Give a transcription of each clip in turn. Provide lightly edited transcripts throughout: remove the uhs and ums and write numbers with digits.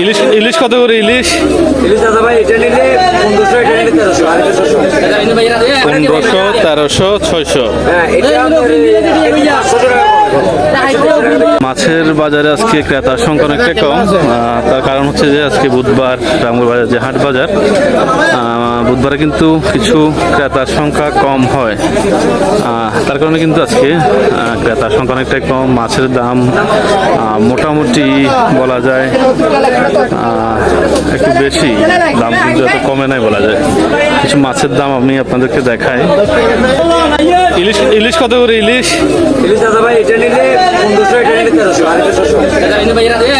ইলিশ ইলিশ কত করে ইলিশ? ইলিশ দাদা ভাই এটা নিলে 1500, এটা নিলে 1300, আর এটা 600। 1500, 1300, 600। হ্যাঁ, এটা 500 টাকা। মাছের বাজারে আজকে ক্রেতার সংখ্যা অনেকটা কম। তার কারণ হচ্ছে যে আজকে বুধবার, রামপুর বাজার যে হাট বাজার, বুধবারে কিন্তু কিছু ক্রেতার সংখ্যা কম হয়। তার কারণে কিন্তু আজকে ক্রেতার সংখ্যা অনেকটাই কম। মাছের দাম মোটামুটি বলা যায় একটু বেশি, দাম কিন্তু এত কমে নাই বলা যায়। কিছু মাছের দাম আমি আপনাদেরকে দেখাই। ইলিশ ইলিশ কত করে ইলিশ? ইলিশ দাদা ভাই এটা নিলে 1500, এটা নিলে 1300, আর এটা 600।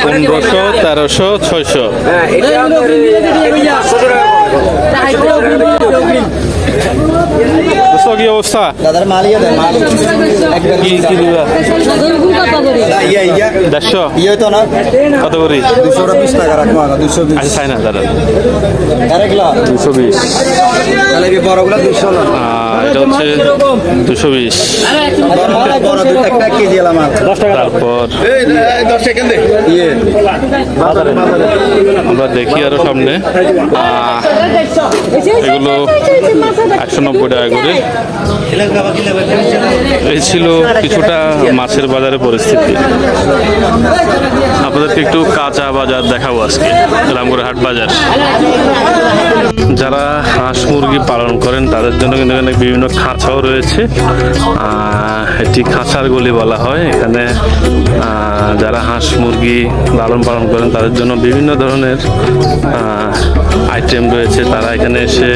1500, 1300, 600। হ্যাঁ, এটা 500 টাকা। কি অবস্থা? দাদার মালিয়া দেন মাল কি কি দিবা? 150? ইয়ে তো না কত করি? 220 টাকা রাখবো আগে 220 আচ্ছা চাই না দাদা, আরেকলা 220। তাহলে কি বড়গুলা 200 না এটা হচ্ছে 220। বড় দুটো একটা কেজি এলাম তারপর এই 10 সেকেন্ডে ইয়ে আমরা দেখি আরো সামনে এগুলো 190 টাকা করে। এই ছিল কিছুটা মাছের বাজারের পরিস্থিতি। আপনাদেরকে একটু কাঁচা বাজার দেখাবো আজকে, রামগড় হাট বাজার। যারা হাঁস মুরগি পালন করেন তাদের জন্য কিন্তু এখানে বিভিন্ন খাঁচাও রয়েছে। এটি খাঁচার গলি বলা হয়। এখানে যারা হাঁস মুরগি লালন পালন করেন তাদের জন্য বিভিন্ন ধরনের আইটেম রয়েছে। তারা এখানে এসে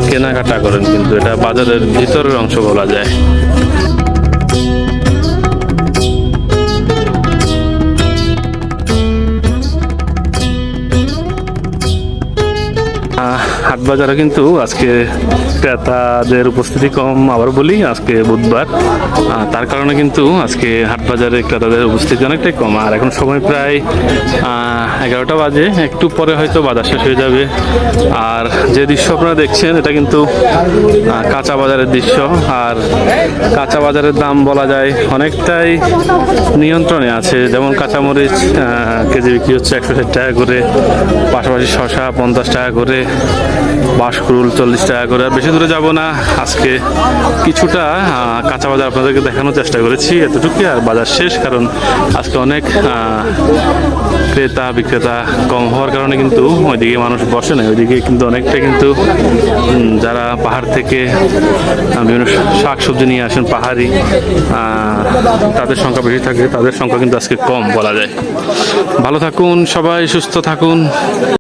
কেনাকাটা করেন, কিন্তু এটা বাজারের ভিতরের অংশ বলা যায়। হাট বাজারে কিন্তু আজকে ক্রেতাদের উপস্থিতি কম। আবার বলি আজকে বুধবার, তার কারণে কিন্তু আজকে হাট বাজারে ক্রেতাদের উপস্থিতি অনেকটাই কম। আর এখন সময় প্রায় 11টা বাজে, একটু পরে হয়তো বাজার শেষ হয়ে যাবে। আর যে দৃশ্য আপনারা দেখছেন এটা কিন্তু কাঁচা বাজারের দৃশ্য। আর কাঁচা বাজারের দাম বলা যায় অনেকটাই নিয়ন্ত্রণে আছে। যেমন কাঁচামরিচ কেজি বিক্রি হচ্ছে 160 টাকা করে, পাশাপাশি শসা 50 টাকা করে, বাঁশকুড়ুল 40 টাকা করে। বেশি দূরে যাব না, আজকে কিছুটা কাঁচা বাজার আপনাদেরকে দেখানোর চেষ্টা করেছি, এতটুকুই। আর বাজার শেষ, কারণ আজকে অনেক ক্রেতা বিক্রেতা কম হওয়ার কারণে কিন্তু ওইদিকে মানুষ বসে না। ওইদিকে কিন্তু অনেকটা কিন্তু যারা পাহাড় থেকে বিভিন্ন শাক সবজি নিয়ে আসেন, পাহাড়ি, তাদের সংখ্যা বেশি থাকে। তাদের সংখ্যা কিন্তু আজকে কম বলা যায়। ভালো থাকুন সবাই, সুস্থ থাকুন।